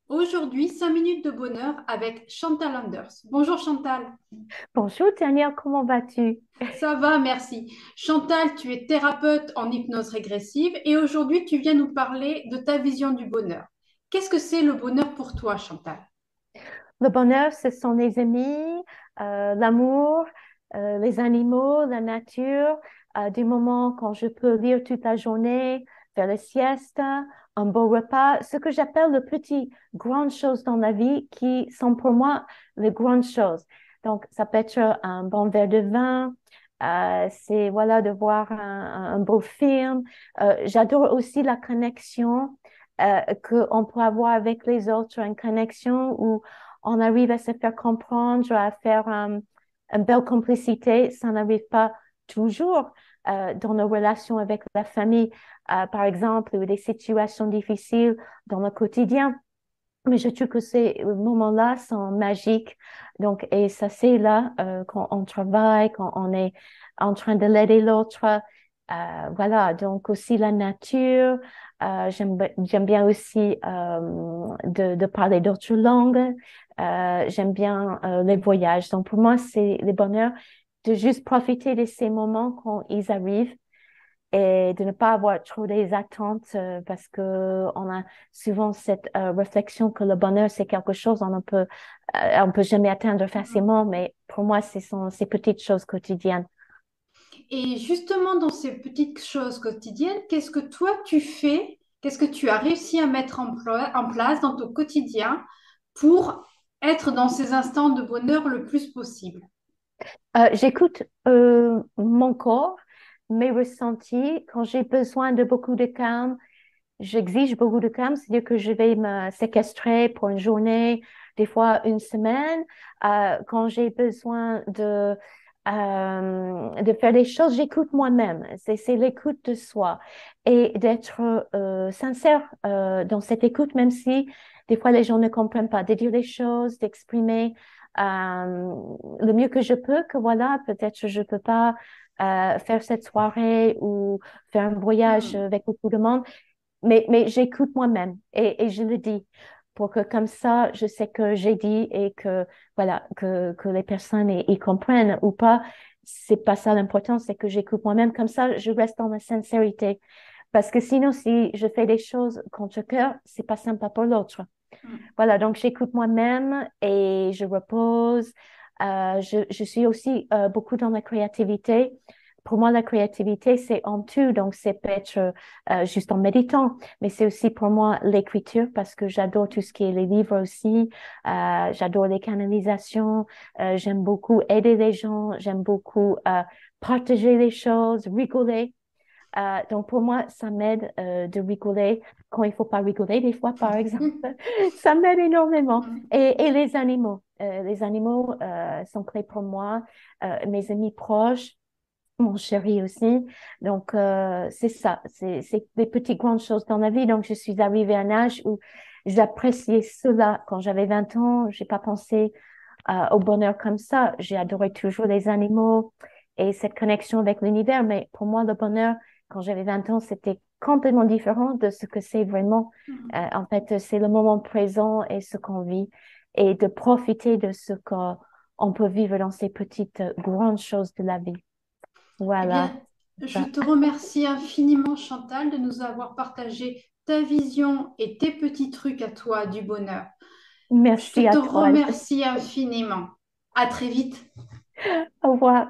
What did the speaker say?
Aujourd'hui, 5 minutes de bonheur avec Chantal Anders. Bonjour Chantal, Bonjour Tania, comment vas-tu? ça va, merci. Chantal, tu es thérapeute en hypnose régressive et aujourd'hui tu viens nous parler de ta vision du bonheur. Qu'est-ce que c'est le bonheur pour toi, Chantal? Le bonheur, ce sont les amis, l'amour, les animaux, la nature, des moments quand je peux lire toute la journée, faire la sieste, un beau repas, ce que j'appelle les petites grandes choses dans la vie qui sont pour moi les grandes choses. Donc, ça peut être un bon verre de vin, c'est voilà de voir un beau film. J'adore aussi la connexion qu'on peut avoir avec les autres, une connexion où on arrive à se faire comprendre, à faire une belle complicité. Ça n'arrive pas toujours dans nos relations avec la famille, par exemple, ou des situations difficiles dans le quotidien. Mais je trouve que ces moments-là sont magiques. Donc, et ça, c'est là quand on travaille, quand on est en train de l'aider l'autre. Voilà, donc aussi la nature. J'aime bien aussi de parler d'autres langues. J'aime bien les voyages. Donc, pour moi, c'est le bonheur de juste profiter de ces moments quand ils arrivent et de ne pas avoir trop des attentes parce que on a souvent cette réflexion que le bonheur c'est quelque chose on peut jamais atteindre facilement, mais pour moi ce sont ces petites choses quotidiennes. Et justement, dans ces petites choses quotidiennes, qu'est-ce que toi tu fais? Qu'est-ce que tu as réussi à mettre en place dans ton quotidien pour être dans ces instants de bonheur le plus possible? J'écoute mon corps, mes ressentis quand j'ai besoin de beaucoup de calme. J'exige beaucoup de calme, c'est-à-dire que je vais me séquestrer pour une journée, des fois une semaine. Quand j'ai besoin de faire des choses, j'écoute moi-même. C'est l'écoute de soi et d'être sincère dans cette écoute, même si des fois les gens ne comprennent pas, de dire les choses, d'exprimer le mieux que je peux, que voilà, peut-être je peux pas faire cette soirée ou faire un voyage Hmm. avec beaucoup de monde. Mais j'écoute moi-même et je le dis pour que comme ça, je sais que j'ai dit et que, voilà, que les personnes y comprennent ou pas. C'est pas ça l'important, c'est que j'écoute moi-même. Comme ça, je reste dans la sincérité. Parce que sinon, si je fais des choses contre cœur, c'est pas sympa pour l'autre. Hmm. Voilà, donc j'écoute moi-même et je repose. Je suis aussi beaucoup dans la créativité. Pour moi, la créativité, c'est en tout. Donc, c'est peut être juste en méditant, mais c'est aussi pour moi l'écriture parce que j'adore tout ce qui est les livres aussi. J'adore les canalisations. J'aime beaucoup aider les gens. J'aime beaucoup partager les choses, rigoler. Donc, pour moi, ça m'aide de rigoler quand il faut pas rigoler, des fois, par exemple. Ça m'aide énormément. Hmm. Et les animaux sont clés pour moi. Mes amis proches, mon chéri aussi. Donc, c'est ça. C'est des petites grandes choses dans la vie. Donc, je suis arrivée à un âge où j'appréciais cela. Quand j'avais 20 ans, j'ai pas pensé au bonheur comme ça. J'ai adoré toujours les animaux et cette connexion avec l'univers. Mais pour moi, le bonheur, quand j'avais 20 ans, c'était complètement différent de ce que c'est vraiment. Hmm. En fait, c'est le moment présent et ce qu'on vit et de profiter de ce qu'on peut vivre dans ces petites grandes choses de la vie. Eh Voilà. bien, je Ça. te remercie infiniment, Chantal, de nous avoir partagé ta vision et tes petits trucs à toi du bonheur. Je Merci te à toi. remercie infiniment. À très vite. Au revoir.